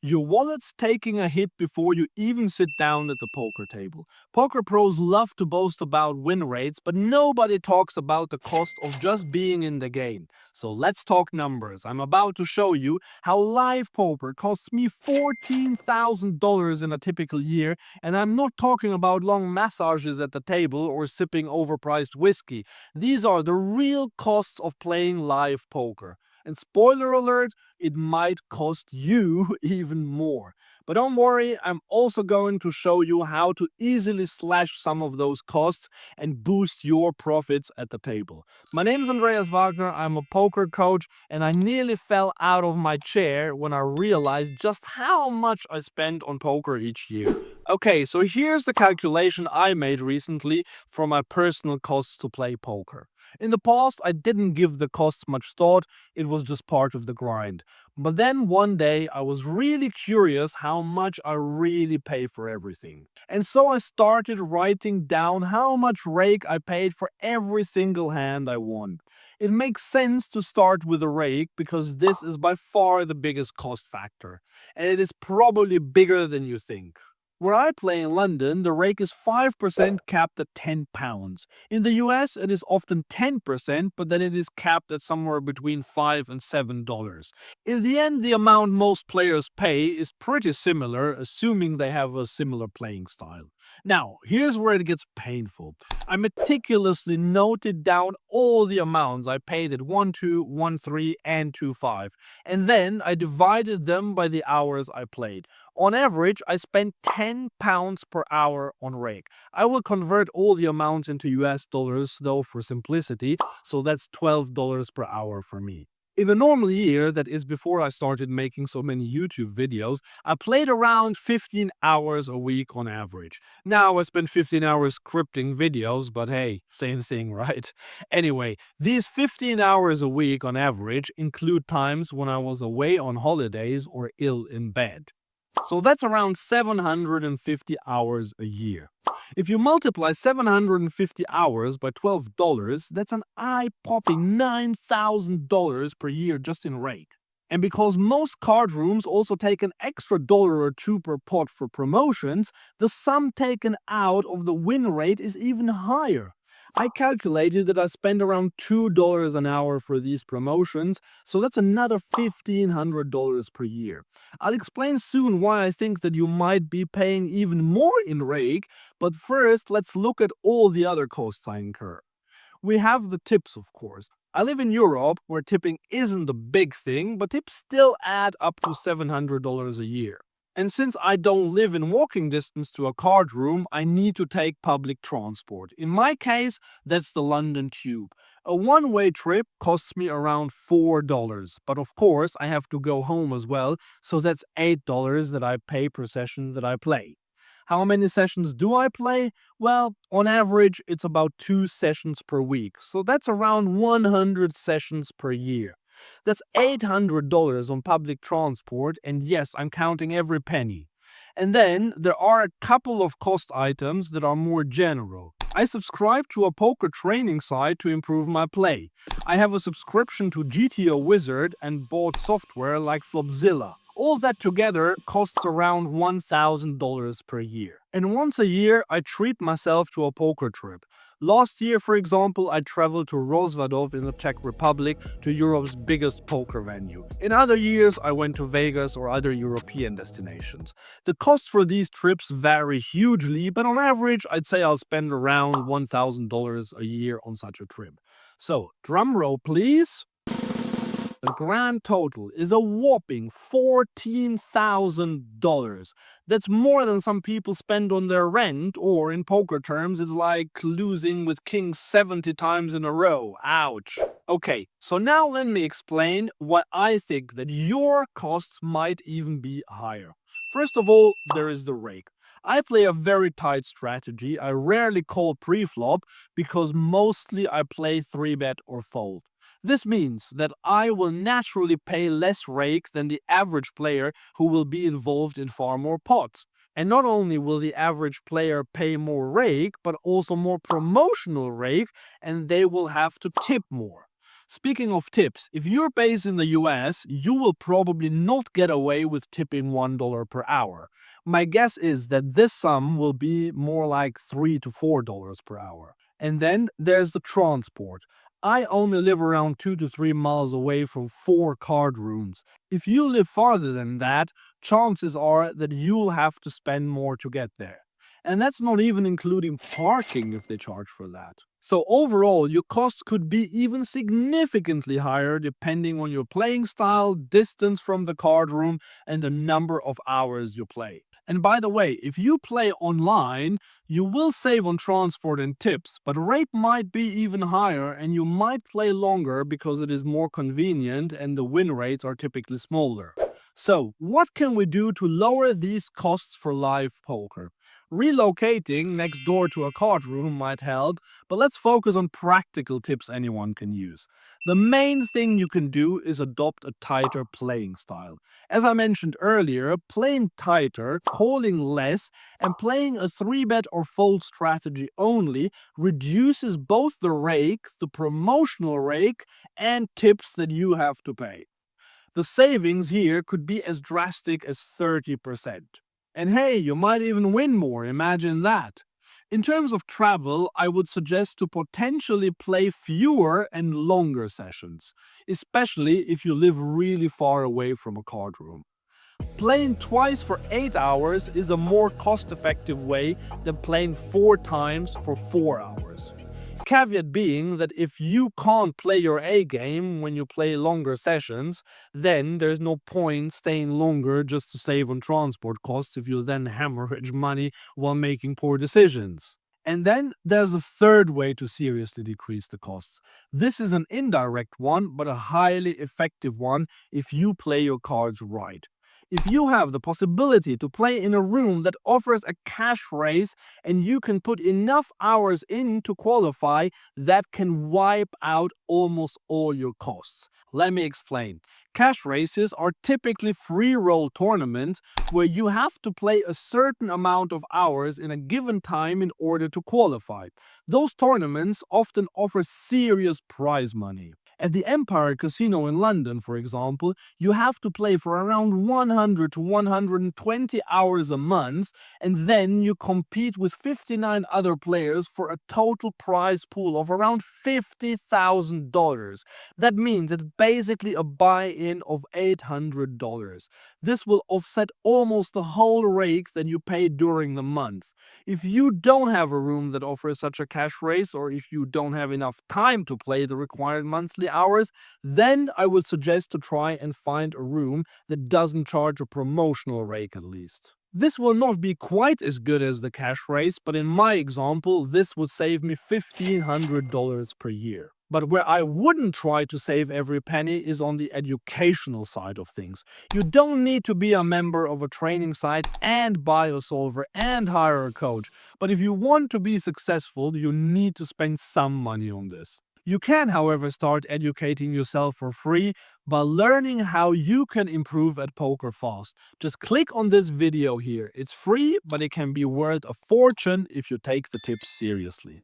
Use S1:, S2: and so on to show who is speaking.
S1: Your wallet's taking a hit before you even sit down at the poker table. Poker pros love to boast about win rates, but nobody talks about the cost of just being in the game. So let's talk numbers. I'm about to show you how live poker costs me $14,000 in a typical year, and I'm not talking about long massages at the table or sipping overpriced whiskey. These are the real costs of playing live poker. And spoiler alert, it might cost you even more. But don't worry, I'm also going to show you how to easily slash some of those costs and boost your profits at the table. My name is Andreas Wagner, I'm a poker coach, and I nearly fell out of my chair when I realized just how much I spend on poker each year. Okay, so here's the calculation I made recently for my personal costs to play poker. In the past, I didn't give the costs much thought, it was just part of the grind. But then one day, I was really curious how much I really pay for everything. And so I started writing down how much rake I paid for every single hand I won. It makes sense to start with a rake because this is by far the biggest cost factor, and it is probably bigger than you think. Where I play in London, the rake is 5% capped at £10. In the US, it is often 10%, but then it is capped at somewhere between $5 and $7. In the end, the amount most players pay is pretty similar, assuming they have a similar playing style. Now, here's where it gets painful. I meticulously noted down all the amounts I paid at 1-2, 1-3, and 2-5, and then I divided them by the hours I played. On average, I spent £10 per hour on rake. I will convert all the amounts into US dollars, though, for simplicity, so that's $12 per hour for me. In a normal year, that is before I started making so many YouTube videos, I played around 15 hours a week on average. Now I spend 15 hours scripting videos, but hey, same thing, right? Anyway, these 15 hours a week on average include times when I was away on holidays or ill in bed. So that's around 750 hours a year. If you multiply 750 hours by $12, that's an eye-popping $9,000 per year just in rake. And because most card rooms also take an extra dollar or two per pot for promotions, the sum taken out of the win rate is even higher. I calculated that I spend around $2 an hour for these promotions, so that's another $1,500 per year. I'll explain soon why I think that you might be paying even more in rake, but first let's look at all the other costs I incur. We have the tips, of course. I live in Europe, where tipping isn't a big thing, but tips still add up to $700 a year. And since I don't live in walking distance to a card room, I need to take public transport. In my case, that's the London Tube. A one-way trip costs me around $4, but of course I have to go home as well, so that's $8 that I pay per session that I play. How many sessions do I play? Well, on average, it's about 2 sessions per week, so that's around 100 sessions per year. That's $800 on public transport, and yes, I'm counting every penny. And then there are a couple of cost items that are more general. I subscribe to a poker training site to improve my play. I have a subscription to GTO Wizard and bought software like Flopzilla. All that together costs around $1,000 per year. And once a year, I treat myself to a poker trip. Last year, for example, I traveled to Rozvadov in the Czech Republic, to Europe's biggest poker venue. In other years, I went to Vegas or other European destinations. The costs for these trips vary hugely, but on average, I'd say I'll spend around $1,000 a year on such a trip. So, drum roll please. The grand total is a whopping $14,000. That's more than some people spend on their rent, or in poker terms, it's like losing with kings 70 times in a row. Ouch. Okay, so now let me explain why I think that your costs might even be higher. First of all, there is the rake. I play a very tight strategy. I rarely call pre-flop because mostly I play 3-bet or fold. This means that I will naturally pay less rake than the average player who will be involved in far more pots. And not only will the average player pay more rake, but also more promotional rake, and they will have to tip more. Speaking of tips, if you're based in the US, you will probably not get away with tipping $1 per hour. My guess is that this sum will be more like $3 to $4 per hour. And then there's the transport. I only live around 2 to 3 miles away from 4 card rooms. If you live farther than that, chances are that you'll have to spend more to get there. And that's not even including parking if they charge for that. So overall, your costs could be even significantly higher depending on your playing style, distance from the card room, and the number of hours you play. And by the way, if you play online, you will save on transport and tips, but rate might be even higher and you might play longer because it is more convenient and the win rates are typically smaller. So, what can we do to lower these costs for live poker? Relocating next door to a card room might help, but let's focus on practical tips anyone can use. The main thing you can do is adopt a tighter playing style. As I mentioned earlier, playing tighter, calling less, and playing a 3-bet or fold strategy only reduces both the rake, the promotional rake, and tips that you have to pay. The savings here could be as drastic as 30%. And hey, you might even win more, imagine that. In terms of travel, I would suggest to potentially play fewer and longer sessions, especially if you live really far away from a card room. Playing twice for 8 hours is a more cost-effective way than playing 4 times for 4 hours. Caveat being that if you can't play your A game when you play longer sessions, then there's no point staying longer just to save on transport costs if you then hemorrhage money while making poor decisions. And then there's a third way to seriously decrease the costs. This is an indirect one, but a highly effective one if you play your cards right. If you have the possibility to play in a room that offers a cash raise and you can put enough hours in to qualify, that can wipe out almost all your costs. Let me explain. Cash races are typically free roll tournaments where you have to play a certain amount of hours in a given time in order to qualify. Those tournaments often offer serious prize money. At the Empire Casino in London, for example, you have to play for around 100 to 120 hours a month, and then you compete with 59 other players for a total prize pool of around $50,000. That means it's basically a buy-in of $800. This will offset almost the whole rake that you pay during the month. If you don't have a room that offers such a cash race, or if you don't have enough time to play the required monthly hours, then I would suggest to try and find a room that doesn't charge a promotional rate at least. This will not be quite as good as the cash race, but in my example, this would save me $1,500 per year. But where I wouldn't try to save every penny is on the educational side of things. You don't need to be a member of a training site and buy a solver and hire a coach. But if you want to be successful, you need to spend some money on this. You can, however, start educating yourself for free by learning how you can improve at poker fast. Just click on this video here. It's free, but it can be worth a fortune if you take the tips seriously.